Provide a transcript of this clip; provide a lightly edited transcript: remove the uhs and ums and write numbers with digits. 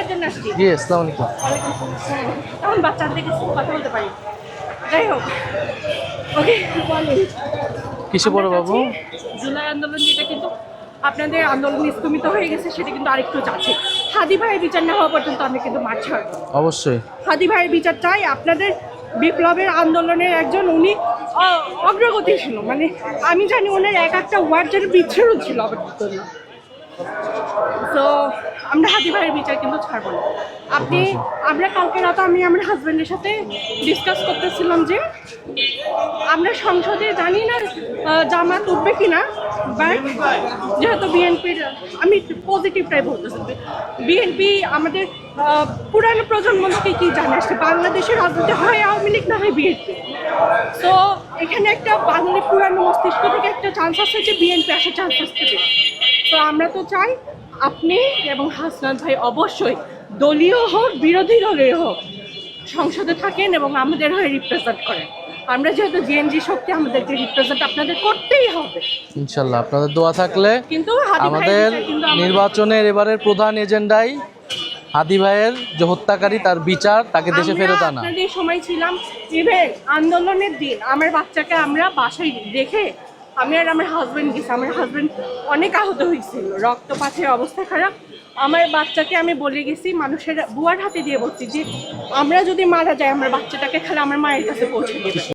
বিচারের জন্য আসছি। জি আসসালামু আলাইকুম। তখন বাচ্চার দিকে কথা বলতে পারি। যাই হোক, ওকে বলেন। কিসে পড়ো বাবু? জুলাই আন্দোলন যেটা কিন্তু আপনাদের আন্দোলন স্তমিত হয়ে গেছে, সেটা কিন্তু আরেকটু যাচ্ছে। হাদি ভাইয়ের বিচার না হওয়া পর্যন্ত আমি কিন্তু মাঠ ছাড়ব। অবশ্যই হাদি ভাইয়ের বিচার চাই। আপনাদের বিপ্লবের আন্দোলনের একজন উনি অগ্রগতি ছিল, মানে আমি জানি ওনার এক একটা ওয়ার্ড যেন বিচ্ছিন্ন ছিল আমার জন্য। তো আমরা হাদি ভাইয়ের বিচার কিন্তু ছাড়বো না। আমরা কালকে রাতে আমি আমার হাজব্যান্ডের সাথে ডিসকাস করতেছিলাম যে আমরা সংসদে জানি না জামাত উঠবে কিনা, বাট যেহেতু বিএনপির, আমি পজিটিভটাই বলতেছি, বিএনপি আমাদের পুরানো প্রজন্ম থেকে কি জানে আসছে, বাংলাদেশের রাজনীতি হয় আওয়ামী লীগ না হয় বিএনপি। তো এখানে একটা বাঙালি পুরানো মস্তিষ্ক থেকে একটা চান্স আছে যে বিএনপি আসার চান্স আসতে। তো আমরা তো চাই আপনি এবং হাসনাত ভাই অবশ্যই দলীয় হোক বিরোধী দলীয় হোক সংসদে থাকেন এবং আমাদের হয়ে রিপ্রেজেন্ট করেন। আমরা যেহেতু জিএনজি শক্তি, আমাদেরকে রিপ্রেজেন্ট আপনাদের করতেই হবে ইনশাল্লাহ। আপনাদের দোয়া থাকলে কিন্তু আমাদের নির্বাচনের এবারের প্রধান এজেন্ডাই হাদি ভাইয়ের যে হত্যাকারী তার বিচার, তাকে দেশে ফেরত আনা। আপনাদের সময় ছিলাম, ইভেন আন্দোলনের দিন আমার বাচ্চাকে আমরা বাসায় রেখে আমি আর আমার হাজবেন্ড গেছি। আমার হাজবেন্ড অনেক আহত হয়েছিল, রক্তপাতের অবস্থা খারাপ। আমার বাচ্চাকে আমি বলে গেছি, মানুষের বুয়ার হাতে দিয়ে বলছি যে আমরা যদি মারা যাই আমার বাচ্চাটাকে খালি আমার মায়ের কাছে পৌঁছে দেবে।